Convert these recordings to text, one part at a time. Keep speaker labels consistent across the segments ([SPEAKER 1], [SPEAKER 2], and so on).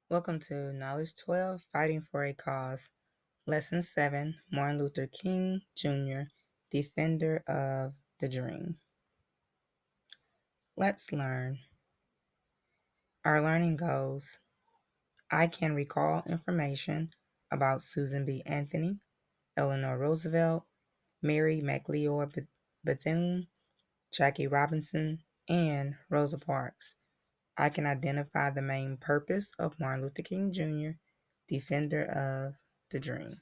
[SPEAKER 1] Welcome to Knowledge 12 Fighting for a Cause. Lesson 7 Martin Luther King Jr., Defender of the Dream. Let's learn. Our learning goes: I can recall information about Susan B. Anthony, Eleanor Roosevelt, Mary McLeod Bethune, Jackie Robinson, and Rosa Parks. I can identify the main purpose of Martin Luther King Jr., Defender of the Dream.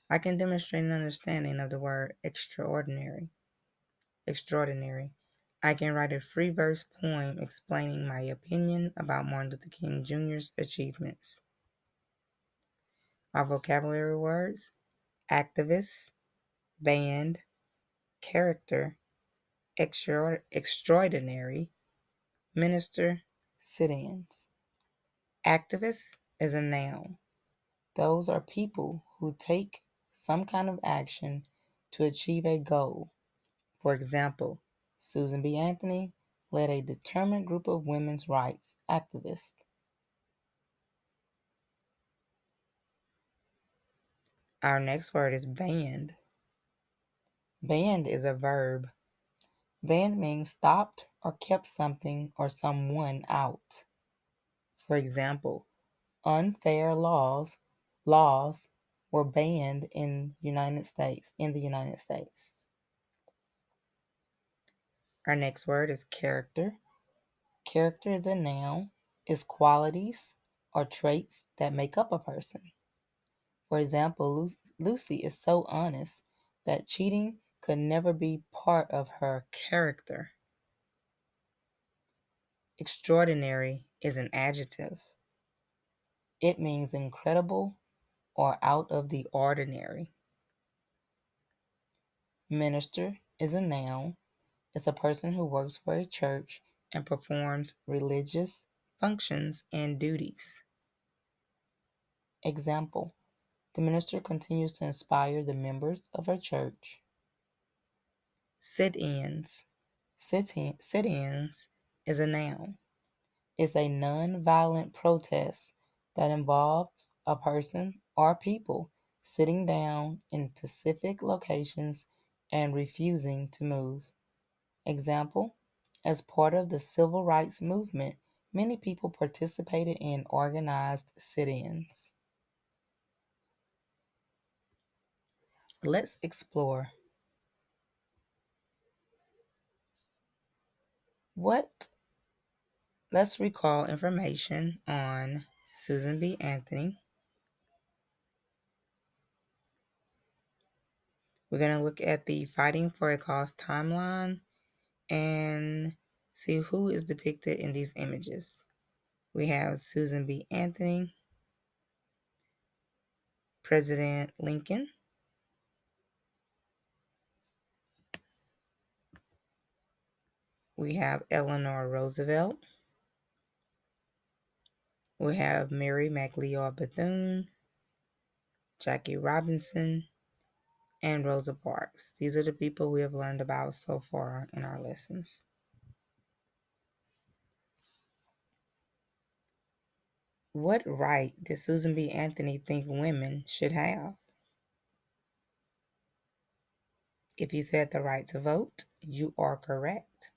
[SPEAKER 1] I can demonstrate an understanding of the word extraordinary. Extraordinary. I can write a free verse poem explaining my opinion about Martin Luther King Jr.'s achievements. Our vocabulary words: activist, band, character, extraordinary, minister, sit-ins. Activist is a noun. Those are people who take some kind of action to achieve a goal. For example, Susan B. Anthony led a determined group of women's rights activists. Our next word is banned. Banned is a verb. Banned means stopped or kept something or someone out. For example, unfair laws were banned in the United States. Our next word is character. Character is a noun, is qualities or traits that make up a person. For example, Lucy is so honest that cheating could never be part of her character. Extraordinary is an adjective. It means incredible or out of the ordinary. Minister is a noun. It's a person who works for a church and performs religious functions and duties. Example: the minister continues to inspire the members of her church. Sit-ins. Sit-ins is a noun. It's a non-violent protest that involves a person or people sitting down in specific locations and refusing to move. Example: as part of the civil rights movement, many people participated in organized sit-ins. Let's explore. Let's recall information on Susan B. Anthony. We're going to look at the Fighting for a Cause timeline and see who is depicted in these images. We have Susan B. Anthony, President Lincoln, we have Eleanor Roosevelt, we have Mary McLeod Bethune, Jackie Robinson, and Rosa Parks. These are the people we have learned about so far in our lessons. What right did Susan B. Anthony think women should have? If you said the right to vote, you are correct.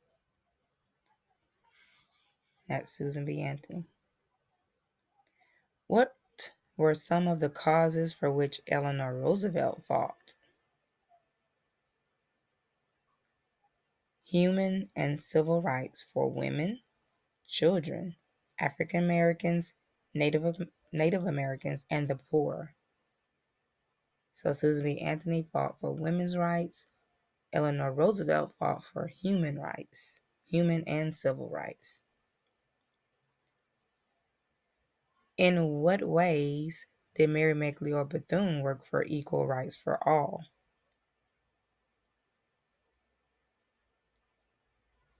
[SPEAKER 1] That's Susan B. Anthony. What were some of the causes for which Eleanor Roosevelt fought? Human and civil rights for women, children, African Americans, Native Americans, and the poor. So Susan B. Anthony fought for women's rights. Eleanor Roosevelt fought for human rights, human and civil rights. In what ways did Mary McLeod Bethune work for equal rights for all?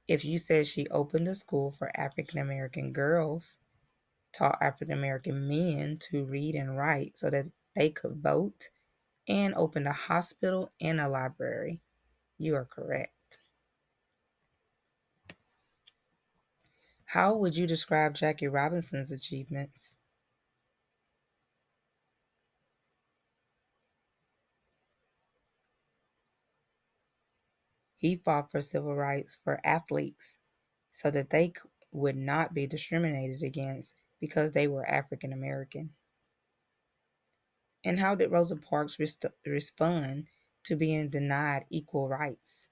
[SPEAKER 1] If you said she opened a school for African American girls, taught African American men to read and write so that they could vote, and opened a hospital and a library, you are correct. How would you describe Jackie Robinson's achievements? He fought for civil rights for athletes so that they would not be discriminated against because they were African American. And how did Rosa Parks respond to being denied equal rights?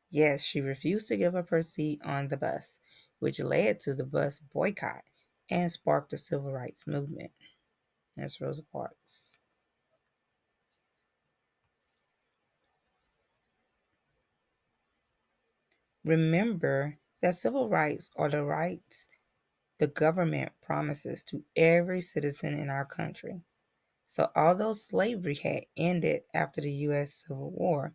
[SPEAKER 1] Yes, she refused to give up her seat on the bus, which led to the bus boycott and sparked the civil rights movement. That's Rosa Parks. Remember that civil rights are the rights the government promises to every citizen in our country. So, although slavery had ended after the U.S. Civil War,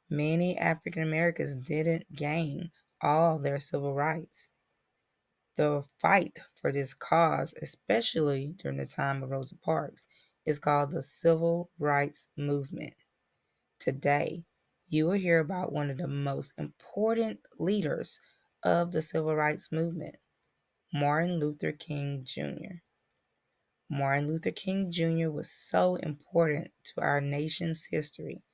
[SPEAKER 1] many African Americans didn't gain all their civil rights. The fight for this cause, especially during the time of Rosa Parks, is called the Civil Rights Movement. Today, you will hear about one of the most important leaders of the Civil Rights Movement, Martin Luther King Jr. Martin Luther King Jr. was so important to our nation's history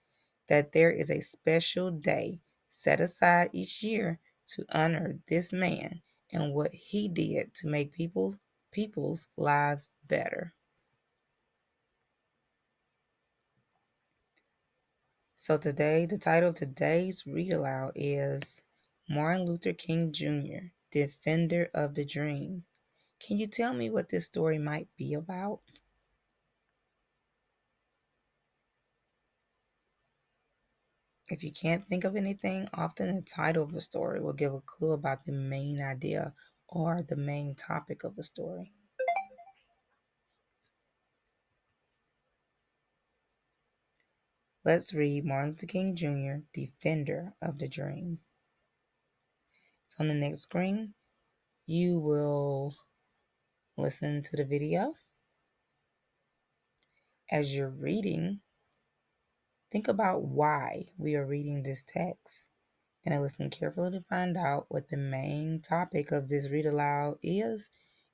[SPEAKER 1] that there is a special day set aside each year to honor this man and what he did to make people's lives better. So today, the title of today's read aloud is Martin Luther King Jr., Defender of the Dream. Can you tell me what this story might be about? If you can't think of anything, often the title of a story will give a clue about the main idea or the main topic of the story. Let's read Martin Luther King Jr., Defender of the Dream. So on the next screen, you will listen to the video. As you're reading, think about why we are reading this text. And listen carefully to find out what the main topic of this read aloud is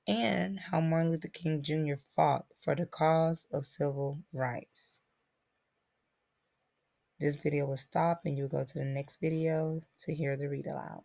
[SPEAKER 1] and how Martin Luther King Jr. fought for the cause of civil rights. This video will stop and you'll go to the next video to hear the read aloud.